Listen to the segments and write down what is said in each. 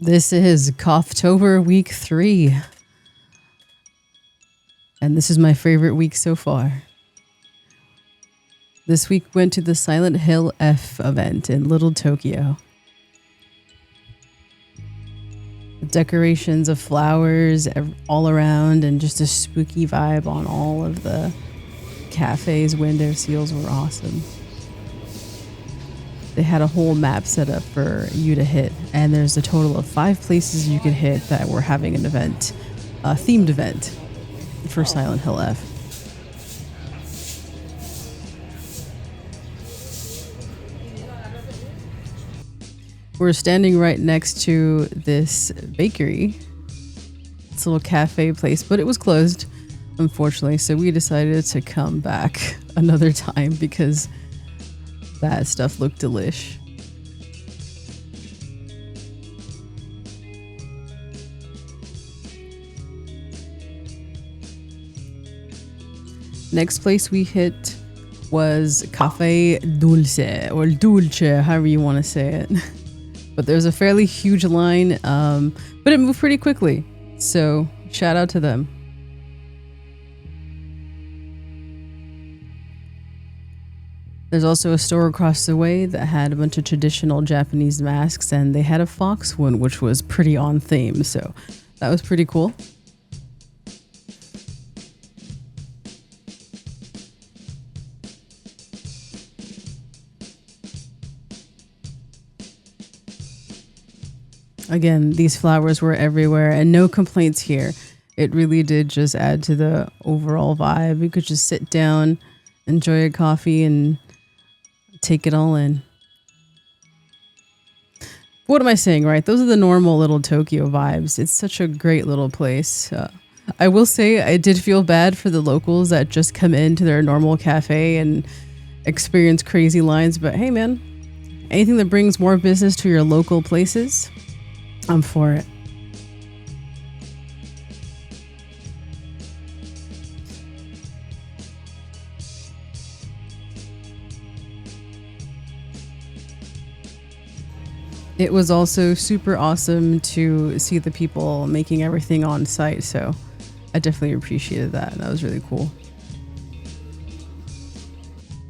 This is Kofftober week 3. And this is my favorite week so far. This week went to the Silent Hill F event in Little Tokyo. Decorations of flowers all around and just a spooky vibe on all of the cafes. Window seals were awesome. They had a whole map set up for you to hit, and there's a total of 5 places you could hit that were having an event, a themed event for Silent Hill F. We're standing right next to this bakery. It's a little cafe place, but it was closed, unfortunately, so we decided to come back another time because that stuff looked delish. Next place we hit was Cafe Dulce, or Dulce, however you want to say it. But there's a fairly huge line, but it moved pretty quickly. So shout out to them. There's also a store across the way that had a bunch of traditional Japanese masks, and they had a fox one, which was pretty on theme. So that was pretty cool. Again, these flowers were everywhere and no complaints here. It really did just add to the overall vibe. You could just sit down, enjoy a coffee, and take it all in. What am I saying, right? Those are the normal little Tokyo vibes. It's such a great little place. I will say I did feel bad for the locals that just come into their normal cafe and experience crazy lines. But hey, man, anything that brings more business to your local places, I'm for it. It was also super awesome to see the people making everything on site, so I definitely appreciated that. That was really cool.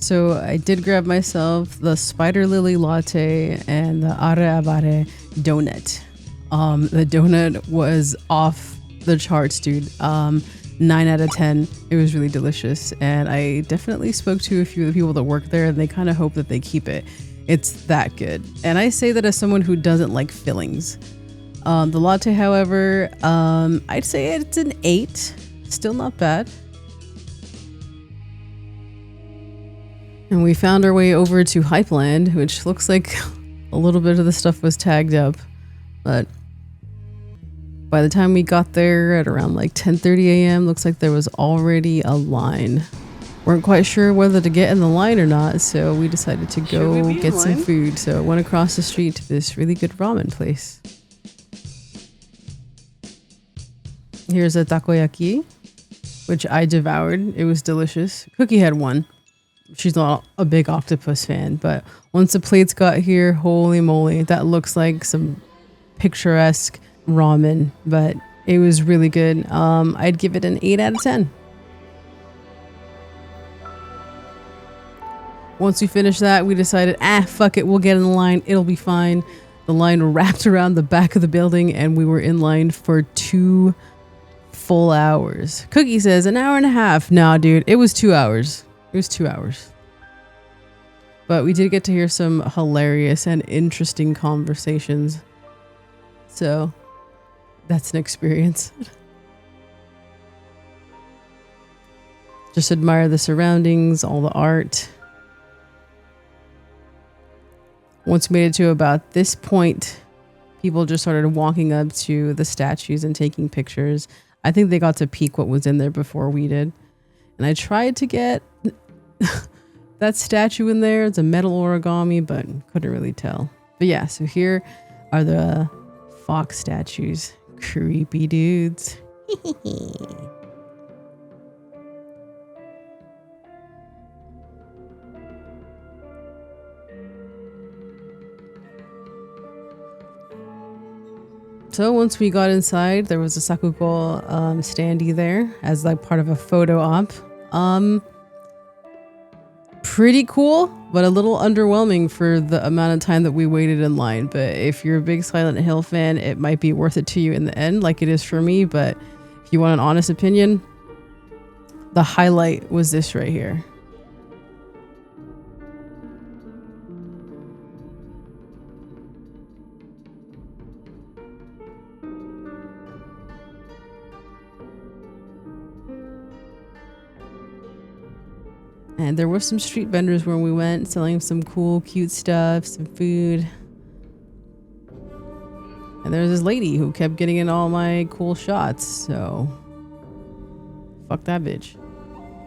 So I did grab myself the spider lily latte and the areabare donut. The donut was off the charts, dude. 9 out of 10. It was really delicious, and I definitely spoke to a few of the people that work there, and they kind of hope that they keep it. It's that good, and I say that as someone who doesn't like fillings. The latte, however, I'd say it's an 8. Still not bad. And we found our way over to Hypeland, which looks like a little bit of the stuff was tagged up, but by the time we got there at around like 10:30 a.m., looks like there was already a line. Weren't quite sure whether to get in the line or not, so we decided to go get some food. So I went across the street to this really good ramen place. Here's a takoyaki, which I devoured. It was delicious. Cookie had one. She's not a big octopus fan, but once the plates got here, holy moly, that looks like some picturesque ramen, but it was really good. I'd give it an 8 out of 10. Once we finished that, we decided, fuck it, we'll get in the line. It'll be fine. The line wrapped around the back of the building, and we were in line for 2 full hours. Cookie says an hour and a half. Nah, dude, it was 2 hours. It was 2 hours. But we did get to hear some hilarious and interesting conversations. So that's an experience. Just admire the surroundings, all the art. Once we made it to about this point, people just started walking up to the statues and taking pictures. I think they got to peek what was in there before we did. And I tried to get that statue in there. It's a metal origami, but couldn't really tell. But yeah, so here are the fox statues. Creepy dudes. So once we got inside, there was a sakuko standee there as like part of a photo op. Pretty cool, but a little underwhelming for the amount of time that we waited in line. But if you're a big Silent Hill fan, it might be worth it to you in the end, like it is for me. But if you want an honest opinion, the highlight was this right here. And there were some street vendors where we went, selling some cool, cute stuff, some food. And there's this lady who kept getting in all my cool shots, so fuck that bitch.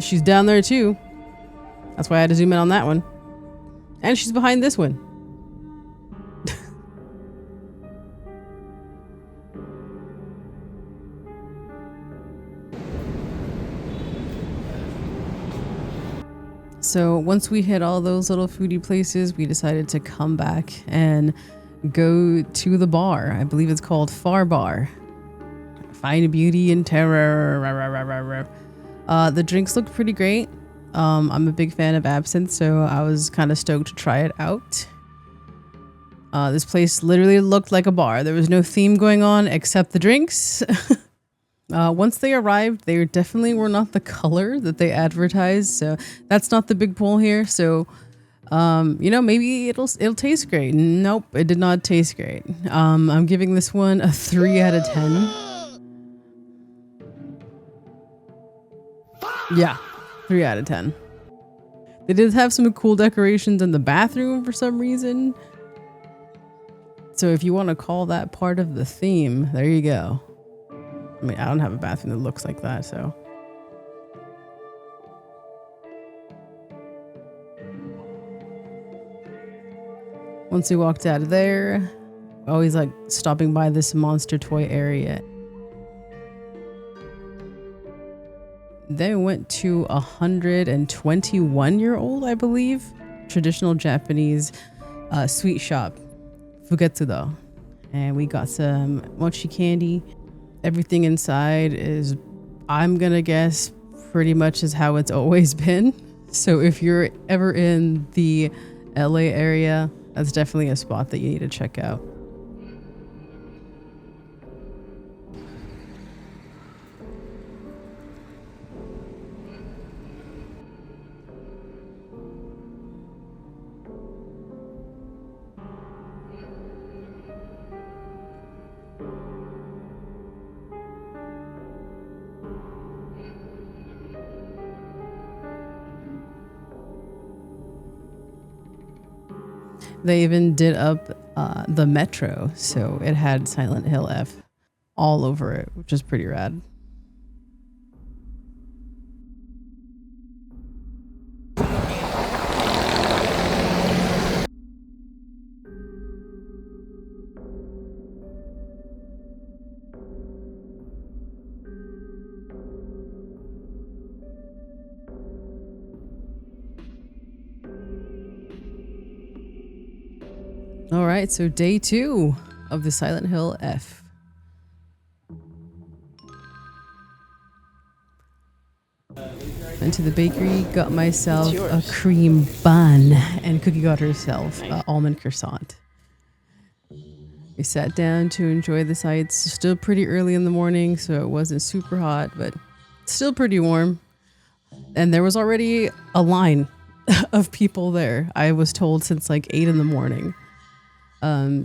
She's down there too. That's why I had to zoom in on that one. And she's behind this one. So once we hit all those little foodie places, we decided to come back and go to the bar. I believe it's called Far Bar. Find beauty in terror. The drinks looked pretty great. I'm a big fan of absinthe, so I was kind of stoked to try it out. This place literally looked like a bar. There was no theme going on except the drinks. Once they arrived, they definitely were not the color that they advertised, so that's not the big pull here. So, you know, maybe it'll taste great. Nope, it did not taste great. I'm giving this one a 3 out of 10. Yeah, 3 out of 10. They did have some cool decorations in the bathroom for some reason. So if you want to call that part of the theme, there you go. I mean, I don't have a bathroom that looks like that, so. Once we walked out of there, always like stopping by this monster toy area. Then went to 121-year-old, I believe, traditional Japanese sweet shop, Fugetsudo. And we got some mochi candy. Everything inside is, I'm gonna guess, pretty much is how it's always been. So if you're ever in the LA area, that's definitely a spot that you need to check out. They even did up the metro, so it had Silent Hill F all over it, which is pretty rad. All right, so day 2 of the Silent Hill F. Went to the bakery, got myself a cream bun, and Cookie got herself an almond croissant. We sat down to enjoy the sights. Still pretty early in the morning, so it wasn't super hot, but still pretty warm. And there was already a line of people there. I was told since like 8 in the morning.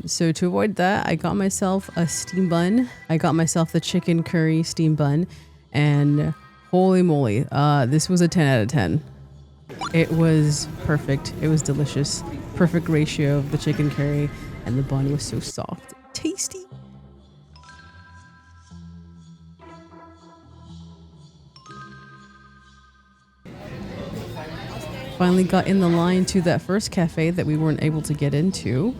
So to avoid that, I got myself a steam bun. I got myself the chicken curry steam bun, and holy moly, this was a 10 out of 10. It was perfect. It was delicious. Perfect ratio of the chicken curry, and the bun was so soft. Tasty. Finally got in the line to that first cafe that we weren't able to get into.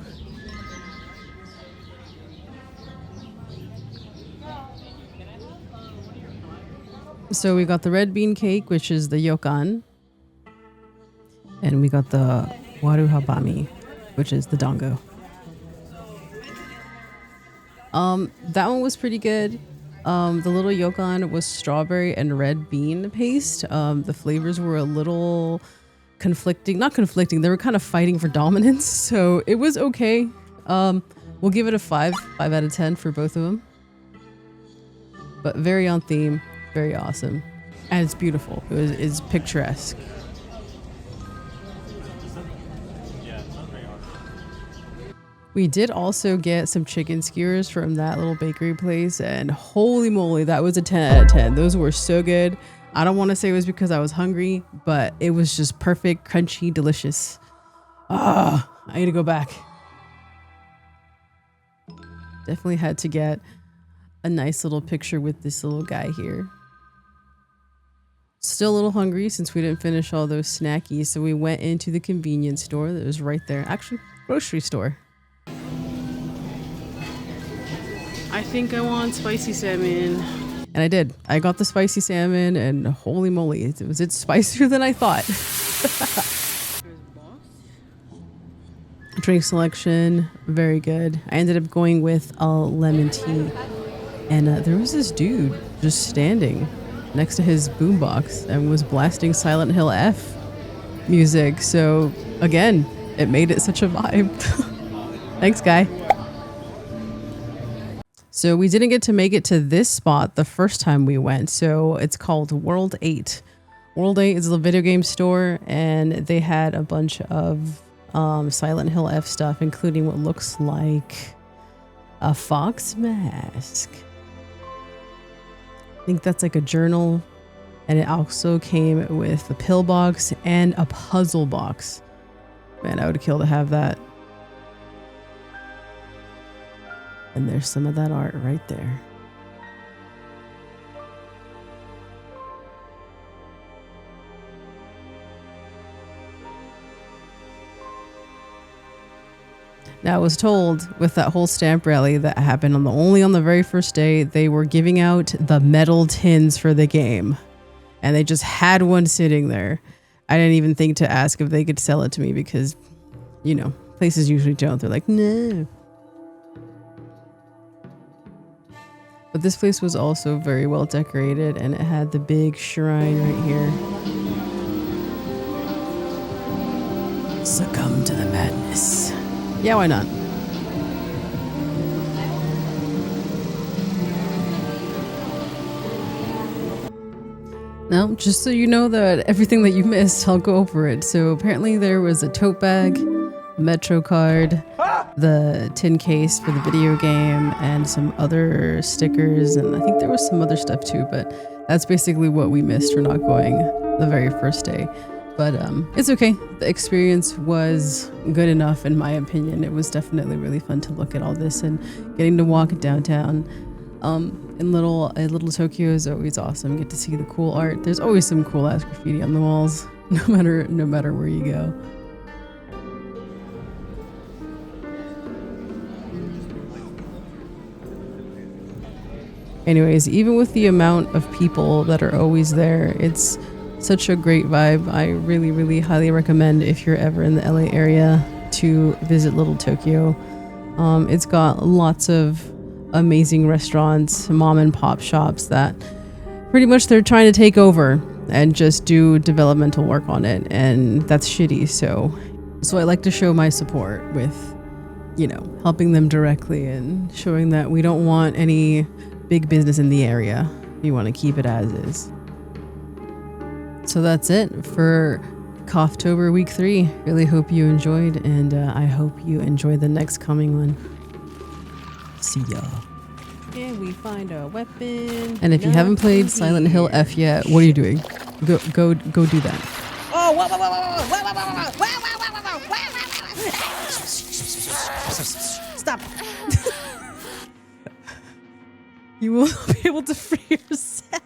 So we got the red bean cake, which is the yokan. And we got the waru habami, which is the dango. That one was pretty good. The little yogurt was strawberry and red bean paste. The flavors were a little conflicting, not conflicting. They were kind of fighting for dominance. So it was okay. We'll give it a 5 out of 10 for both of them. But very on theme, very awesome. And it's beautiful. It's picturesque. We did also get some chicken skewers from that little bakery place, and holy moly, that was a 10 out of 10. Those were so good. I don't want to say it was because I was hungry, but it was just perfect, crunchy, delicious. Ah, I need to go back. Definitely had to get a nice little picture with this little guy here. Still a little hungry since we didn't finish all those snackies, so we went into the convenience store that was right there. Actually, grocery store. I think I want spicy salmon. And I did. I got the spicy salmon, and holy moly, it's spicier than I thought. Drink selection, very good. I ended up going with a lemon tea. And there was this dude just standing next to his boombox and was blasting Silent Hill F music. So again, it made it such a vibe. Thanks, guy. So we didn't get to make it to this spot the first time we went. So it's called World 8. World 8 is a video game store, and they had a bunch of Silent Hill F stuff, including what looks like a fox mask. I think that's like a journal, and it also came with a pill box and a puzzle box. Man, I would kill to have that. And there's some of that art right there. Now, I was told with that whole stamp rally that happened only on the very first day, they were giving out the metal tins for the game. And they just had one sitting there. I didn't even think to ask if they could sell it to me because, you know, places usually don't. They're like, no. But this place was also very well decorated, and it had the big shrine right here. Succumb to the madness. Yeah, why not? Now, just so you know that everything that you missed, I'll go over it. So apparently there was a tote bag, a Metro card, the tin case for the video game, and some other stickers, and I think there was some other stuff too, but that's basically what we missed for not going the very first day. But it's okay. The experience was good enough, in my opinion. It was definitely really fun to look at all this, and getting to walk downtown in little Tokyo is always awesome. Get to see the cool art. There's always some cool ass graffiti on the walls, no matter where you go. Anyways, even with the amount of people that are always there, it's such a great vibe. I really, really highly recommend, if you're ever in the LA area, to visit Little Tokyo. It's got lots of amazing restaurants, mom and pop shops that pretty much they're trying to take over and just do developmental work on it, and that's shitty. So I like to show my support with, you know, helping them directly and showing that we don't want any big business in the area. We want to keep it as is. So that's it for Kofftober week 3. Really hope you enjoyed, and I hope you enjoy the next coming one. See ya. And we find a weapon. And if you haven't played Silent Hill F yet, what are you doing? Go do that. Oh, whoa, whoa, whoa, whoa, whoa, whoa, whoa, whoa, whoa. Stop. You will not be able to free yourself.